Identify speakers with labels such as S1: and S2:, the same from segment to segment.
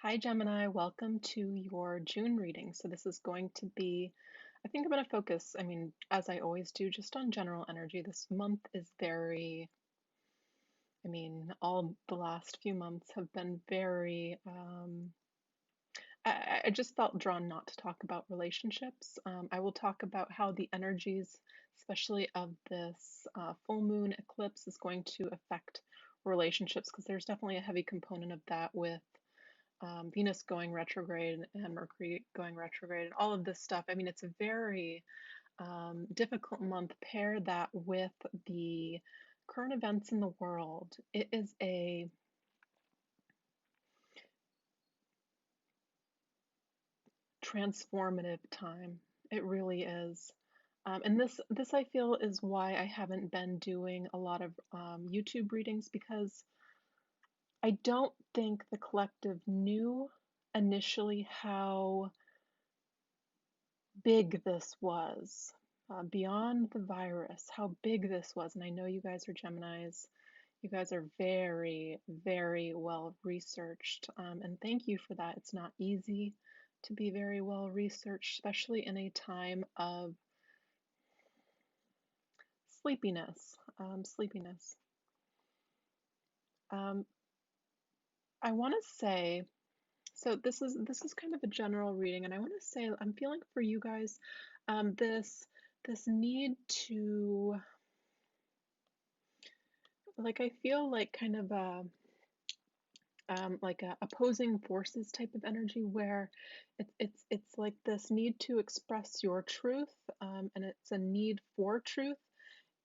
S1: Hi, Gemini. Welcome to your June reading. So, this is going to be, I think I'm going to focus, as I always do, just on general energy. This month is very, all the last few months have been very, I just felt drawn not to talk about relationships. I will talk about how the energies, especially of this full moon eclipse, is going to affect relationships because there's definitely a heavy component of that with Venus going retrograde and Mercury going retrograde and all of this stuff. It's a very difficult month. Pair that with the current events in the world. It is a transformative time. It really is. And this I feel is why I haven't been doing a lot of YouTube readings because I don't think the collective knew initially how big this was, beyond the virus, how big this was. And I know you guys are Geminis. You guys are very, very well researched. And thank you for that. It's not easy to be very well researched, especially in a time of sleepiness. Sleepiness. Um, I want to say, so this is kind of a general reading, and I want to say I'm feeling for you guys this need to, like, I feel like kind of like a opposing forces type of energy where it's like this need to express your truth, and it's a need for truth,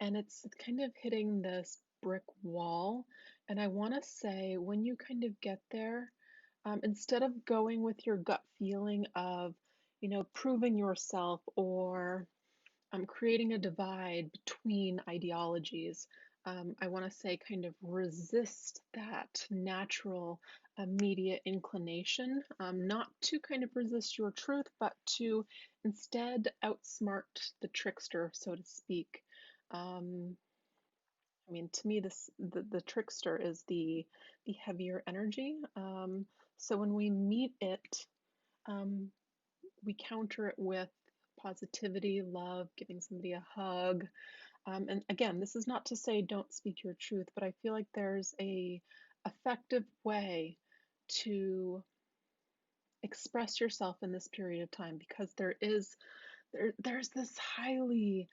S1: and it's kind of hitting this brick wall. And I want to say when you kind of get there, instead of going with your gut feeling of, proving yourself or creating a divide between ideologies. I want to say kind of resist that natural immediate inclination, not to kind of resist your truth, but to instead outsmart the trickster, so to speak. Um, to me, the trickster is the heavier energy. So when we meet it, um, we counter it with positivity, love, giving somebody a hug. And again, this is not to say don't speak your truth, but I feel like there's a effective way to express yourself in this period of time because there's this highly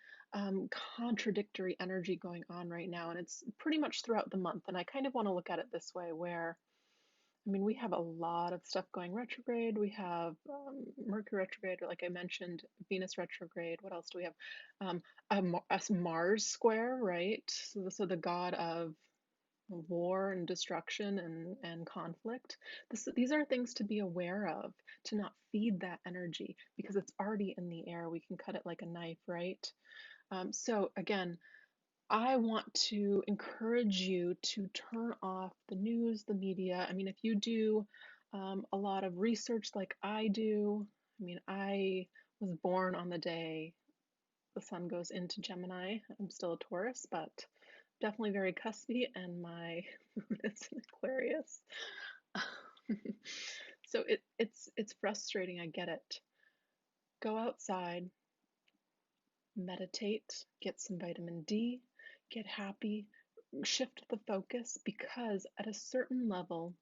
S1: contradictory energy going on right now, and it's pretty much throughout the month. And I kind of want to look at it this way, where we have a lot of stuff going retrograde. We have Mercury retrograde, like I mentioned, Venus retrograde. What else do we have? A Mars square, right? So the god of war and destruction and conflict. These are things to be aware of, to not feed that energy because it's already in the air. We can cut it like a knife, right? So again, I want to encourage you to turn off the news, the media. If you do a lot of research like I do, I was born on the day the sun goes into Gemini. I'm still a Taurus, but definitely very cuspy, and my moon is in Aquarius. So it's frustrating. I get it. Go outside, meditate, get some vitamin D, get happy, shift the focus because at a certain level,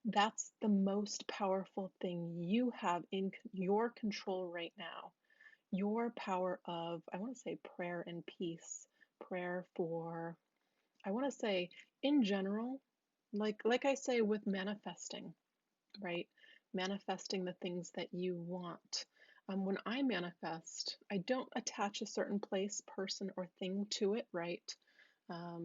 S1: that's the most powerful thing you have in your control right now. Your power of, I want to say, prayer and peace, prayer for, I want to say, in general, like I say with manifesting, right? Manifesting the things that you want. When I manifest, I don't attach a certain place, person, or thing to it, right?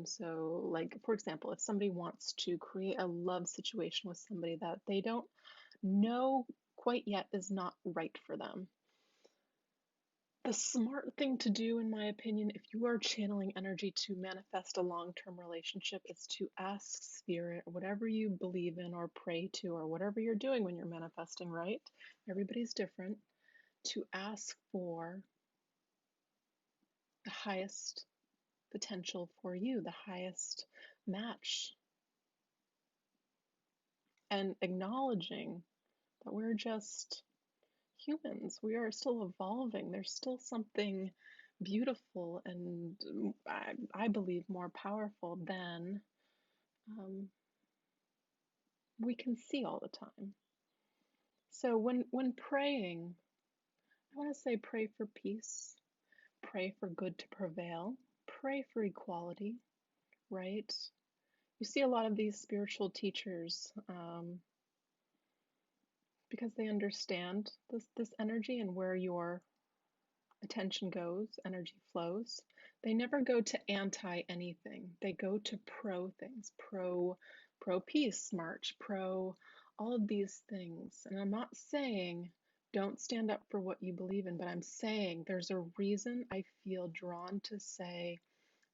S1: So, like, for example, if somebody wants to create a love situation with somebody that they don't know quite yet is not right for them, the smart thing to do, in my opinion, if you are channeling energy to manifest a long-term relationship, is to ask spirit, whatever you believe in or pray to, or whatever you're doing when you're manifesting, right? Everybody's different. To ask for the highest potential for you, the highest match and acknowledging that we're just humans. We are still evolving. There's still something beautiful and I believe more powerful than um, we can see all the time. So when praying, I want to say pray for peace, pray for good to prevail, pray for equality, right? You see a lot of these spiritual teachers because they understand this energy and where your attention goes, energy flows. They never go to anti anything. They go to pro things, pro peace march, pro all of these things. And I'm not saying don't stand up for what you believe in, but I'm saying there's a reason I feel drawn to say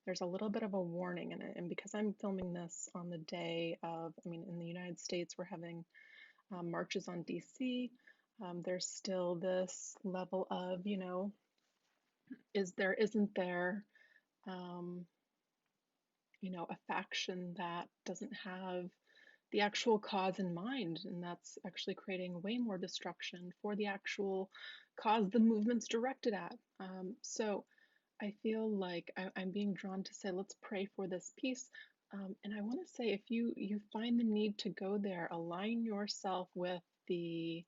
S1: there's a little bit of a warning in it. And because I'm filming this on the day of, I mean, in the United States, we're having marches on DC. There's still this level of, isn't there, um, a faction that doesn't have the actual cause in mind, and that's actually creating way more destruction for the actual cause the movement's directed at. So I feel like I'm being drawn to say, let's pray for this peace. And I want to say, if you find the need to go there, align yourself with the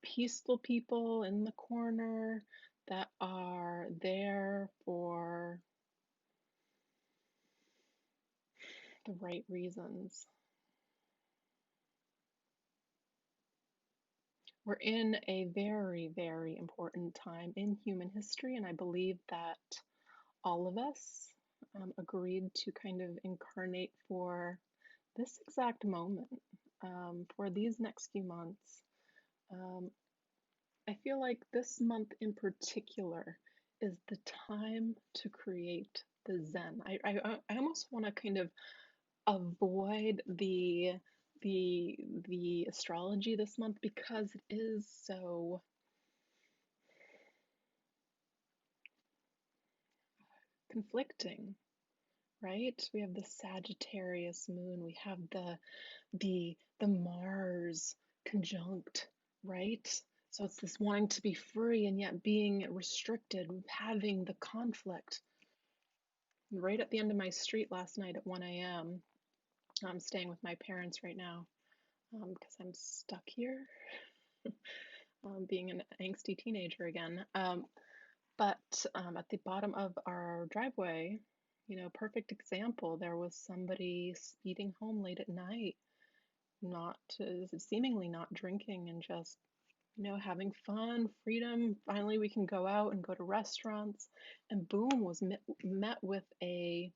S1: peaceful people in the corner that are there for the right reasons. We're in a very, very important time in human history, and I believe that all of us agreed to kind of incarnate for this exact moment, for these next few months. Um, I feel like this month in particular is the time to create the Zen. I almost want to kind of avoid the astrology this month because it is so conflicting, right? We have the Sagittarius moon, we have the Mars conjunct, right? So it's this wanting to be free and yet being restricted, having the conflict. Right at the end of my street last night at 1 a.m. I'm staying with my parents right now because I'm stuck here, being an angsty teenager again. But at the bottom of our driveway, perfect example, there was somebody speeding home late at night, not seemingly not drinking and just, having fun, freedom. Finally, we can go out and go to restaurants. And boom, was met with a,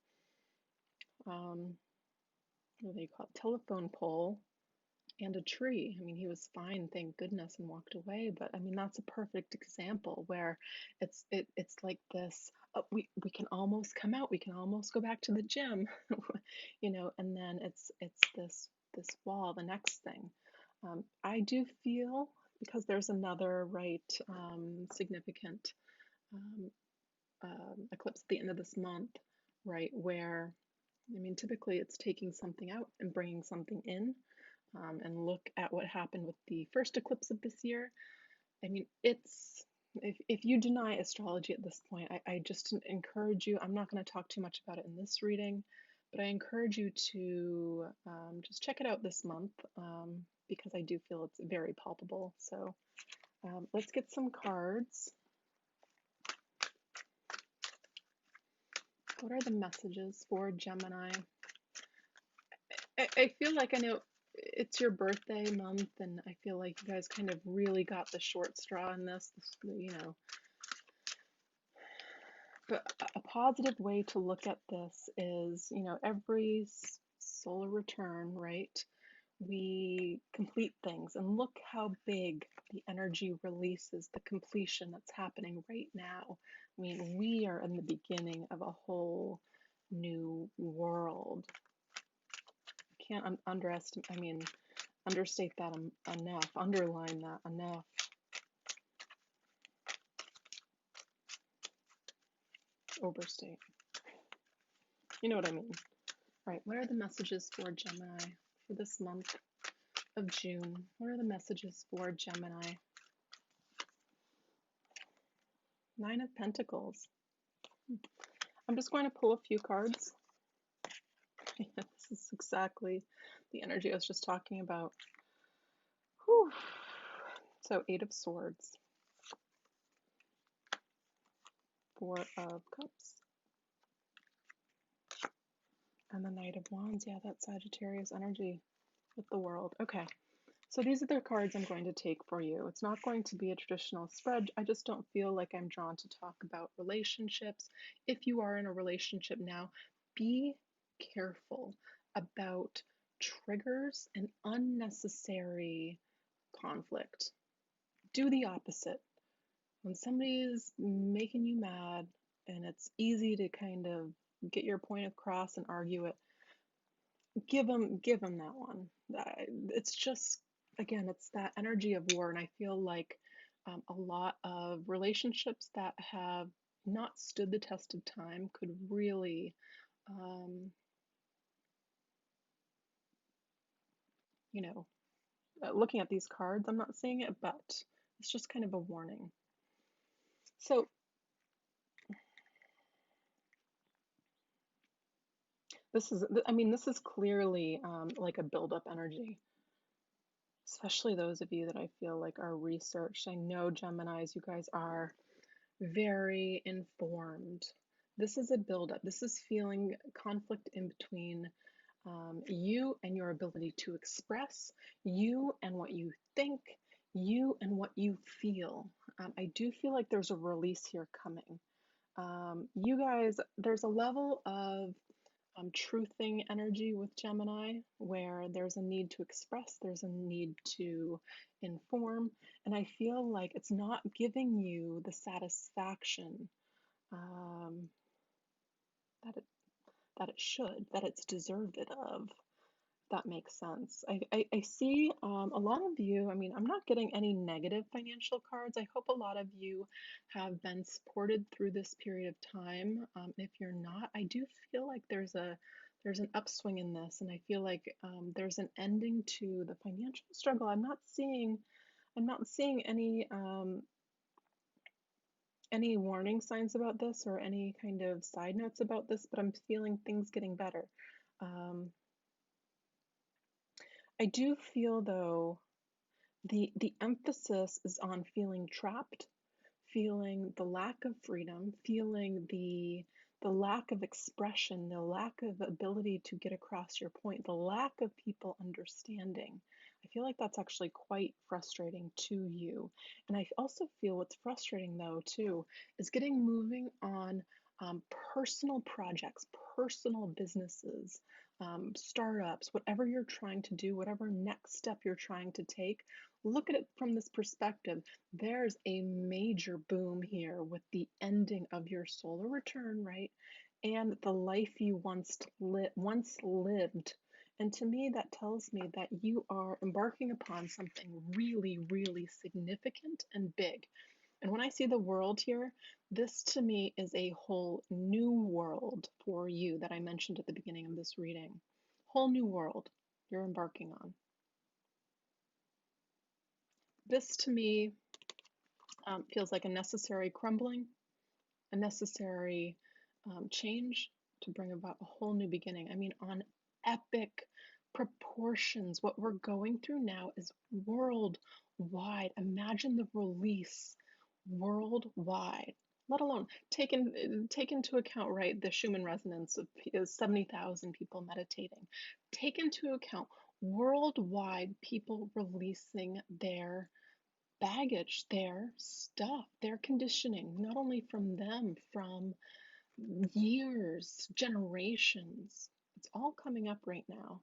S1: what do they call it, telephone pole and a tree. I mean, he was fine, thank goodness, and walked away. But I mean, that's a perfect example where it's like this. We can almost come out. We can almost go back to the gym, And then it's this wall. The next thing, I do feel because there's another significant um, eclipse at the end of this month, right? Where I mean, typically it's taking something out and bringing something in and look at what happened with the first eclipse of this year. I mean, if you deny astrology at this point, I just encourage you. I'm not going to talk too much about it in this reading, but I encourage you to just check it out this month because I do feel it's very palpable. So let's get some cards. What are the messages for Gemini? I feel like I know it's your birthday month, and I feel like you guys kind of really got the short straw in this, But a positive way to look at this is, every solar return, right? We complete things, and look how big the energy releases, the completion that's happening right now. I mean, we are in the beginning of a whole new world. Can't underestimate, understate that enough, underline that enough. Overstate. You know what I mean. All right, what are the messages for Gemini for this month? of June. What are the messages for Gemini? Nine of Pentacles. I'm just going to pull a few cards. This is exactly the energy I was just talking about. Whew. So, Eight of Swords, Four of Cups, and the Knight of Wands. Yeah, that Sagittarius energy with the World. Okay, so these are the cards I'm going to take for you. It's not going to be a traditional spread. I just don't feel like I'm drawn to talk about relationships. If you are in a relationship now, be careful about triggers and unnecessary conflict. Do the opposite. When somebody's making you mad and it's easy to kind of get your point across and argue it, give them that one. It's just, again, it's that energy of war, and I feel like a lot of relationships that have not stood the test of time could really, um, you know, looking at these cards, I'm not saying it, but it's just kind of a warning. So this is clearly like a build-up energy, especially those of you that I feel like are researched. I know Geminis, you guys are very informed. This is a buildup. This is feeling conflict in between you and your ability to express, you and what you think, you and what you feel. I do feel like there's a release here coming. You guys, there's a level of truthing energy with Gemini where there's a need to express, there's a need to inform, and I feel like it's not giving you the satisfaction um, that it should, that it's deserved it of. That makes sense. I see a lot of you, I mean, I'm not getting any negative financial cards. I hope a lot of you have been supported through this period of time. If you're not, I do feel like there's an upswing in this, and I feel like there's an ending to the financial struggle. I'm not seeing any warning signs about this or any kind of side notes about this, but I'm feeling things getting better. I do feel though the emphasis is on feeling trapped, feeling the lack of freedom, feeling the lack of expression, the lack of ability to get across your point, the lack of people understanding. I feel like that's actually quite frustrating to you. And I also feel what's frustrating though too is getting moving on personal projects, personal businesses, startups, whatever you're trying to do, whatever next step you're trying to take. Look at it from this perspective. There's a major boom here with the ending of your solar return, right? And the life you once lived. And to me, that tells me that you are embarking upon something really, really significant and big. And when I see the world here, this to me is a whole new world for you that I mentioned at the beginning of this reading. Whole new world you're embarking on. This to me feels like a necessary crumbling, a necessary change to bring about a whole new beginning. I mean, on epic proportions, what we're going through now is worldwide. Imagine the release worldwide. Let alone take into account, right, the Schumann resonance of 70,000 people meditating. Take into account worldwide people releasing their baggage, their stuff, their conditioning, not only from them, from years, generations. It's all coming up right now.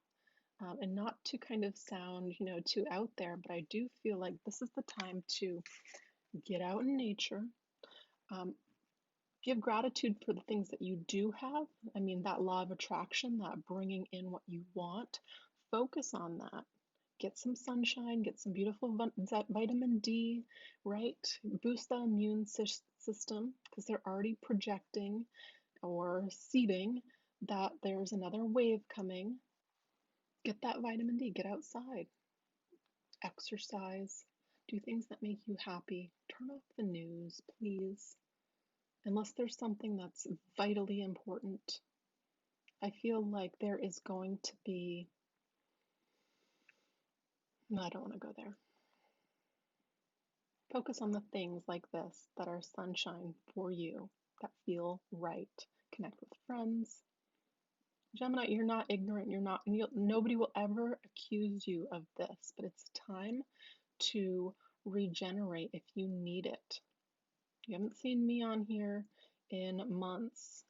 S1: And not to kind of sound, too out there, but I do feel like this is the time to get out in nature, um, give gratitude for the things that you do have. I mean, that law of attraction, that bringing in what you want, focus on that. Get some sunshine, get some beautiful vitamin D, right? Boost that immune system because they're already projecting or seeding that there's another wave coming. Get that vitamin D, get outside. exercise, do things that make you happy. Turn off the news, please. Unless there's something that's vitally important. I feel like there is going to be, no, I don't want to go there. Focus on the things like this that are sunshine for you, that feel right. Connect with friends. Gemini, you're not ignorant. Nobody will ever accuse you of this, but it's time to regenerate if you need it. You haven't seen me on here in months.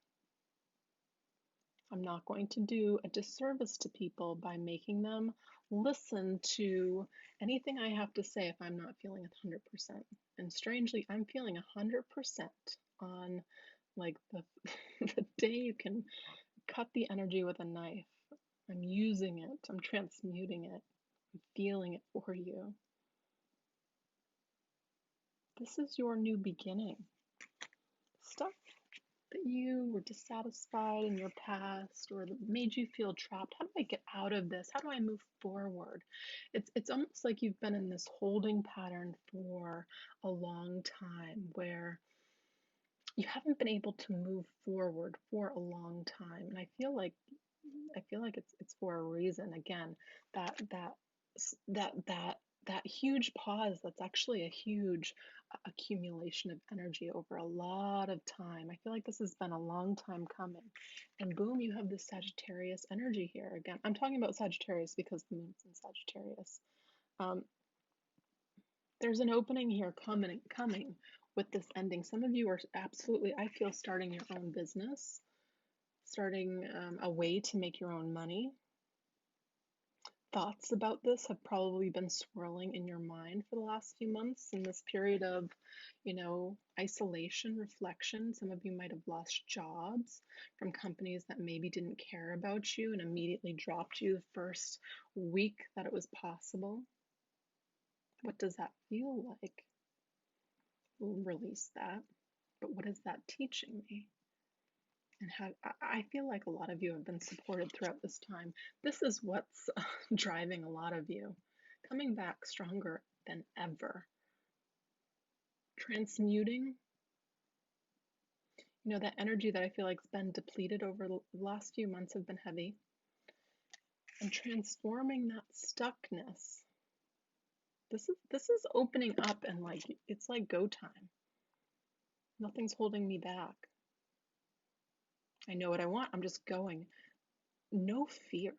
S1: I'm not going to do a disservice to people by making them listen to anything I have to say if I'm not feeling 100%. And strangely, I'm feeling 100% on like the, the day you can cut the energy with a knife. I'm using it, I'm transmuting it, I'm feeling it for you. This is your new beginning. Stuff that you were dissatisfied in your past or that made you feel trapped. How do I get out of this? How do I move forward? It's almost like you've been in this holding pattern for a long time where you haven't been able to move forward for a long time. And I feel like it's for a reason. Again, that huge pause, that's actually a huge accumulation of energy over a lot of time. I feel like this has been a long time coming. And boom, you have this Sagittarius energy here. Again, I'm talking about Sagittarius because the moon's in Sagittarius. There's an opening here coming with this ending. Some of you are absolutely, I feel, starting your own business, starting a way to make your own money. Thoughts about this have probably been swirling in your mind for the last few months in this period of, isolation, reflection. Some of you might have lost jobs from companies that maybe didn't care about you and immediately dropped you the first week that it was possible. What does that feel like? We'll release that. But what is that teaching me? And I feel like a lot of you have been supported throughout this time. This is what's driving a lot of you, coming back stronger than ever, transmuting, that energy that I feel like's been depleted over the last few months have been heavy, and transforming that stuckness. This is opening up, and it's like go time. Nothing's holding me back. I know what I want. I'm just going. No fear.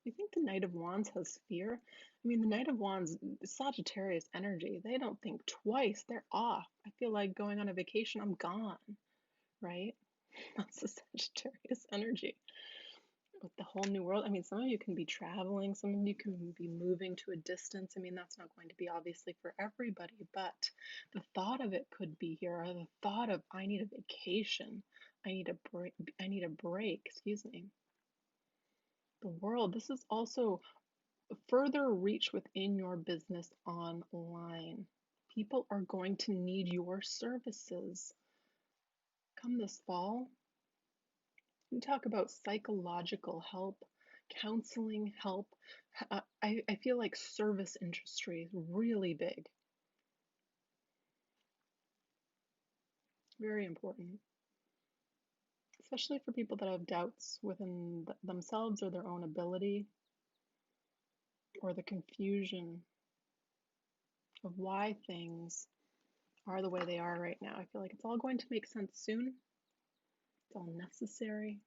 S1: You think the Knight of Wands has fear? I mean, the Knight of Wands, Sagittarius energy, they don't think twice. They're off. I feel like going on a vacation, I'm gone, right? That's the Sagittarius energy. With the whole new world, I mean, some of you can be traveling, some of you can be moving to a distance. I mean, that's not going to be obviously for everybody, but the thought of it could be here, or the thought of, I need a vacation, I need a break, excuse me. The world, this is also further reach within your business online. People are going to need your services. Come this fall, we talk about psychological help, counseling help. I feel like service industry is really big. Very important. Especially for people that have doubts within themselves or their own ability, or the confusion of why things are the way they are right now. I feel like it's all going to make sense soon. It's all necessary.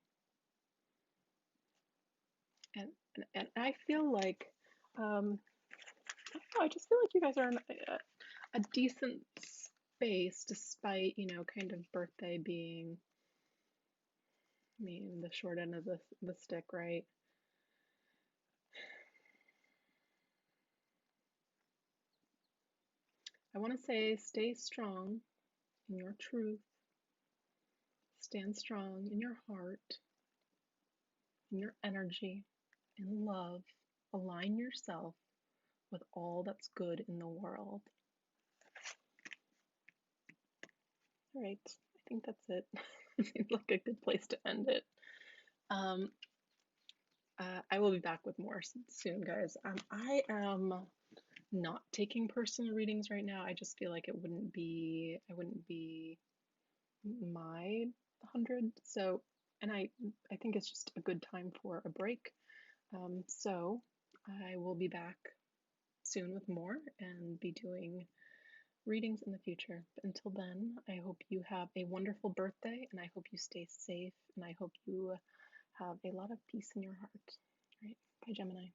S1: And I feel like, I just feel like you guys are in a decent space despite, kind of birthday being, the short end of the stick, right? I want to say stay strong in your truth. Stand strong in your heart, in your energy, in love. Align yourself with all that's good in the world. All right, I think that's it. Seems like a good place to end it. I will be back with more soon, guys. I am not taking personal readings right now. I just feel like I wouldn't be my 100. So, and I think it's just a good time for a break. So I will be back soon with more and be doing readings in the future. But until then, I hope you have a wonderful birthday and I hope you stay safe and I hope you have a lot of peace in your heart. All right. Bye, Gemini.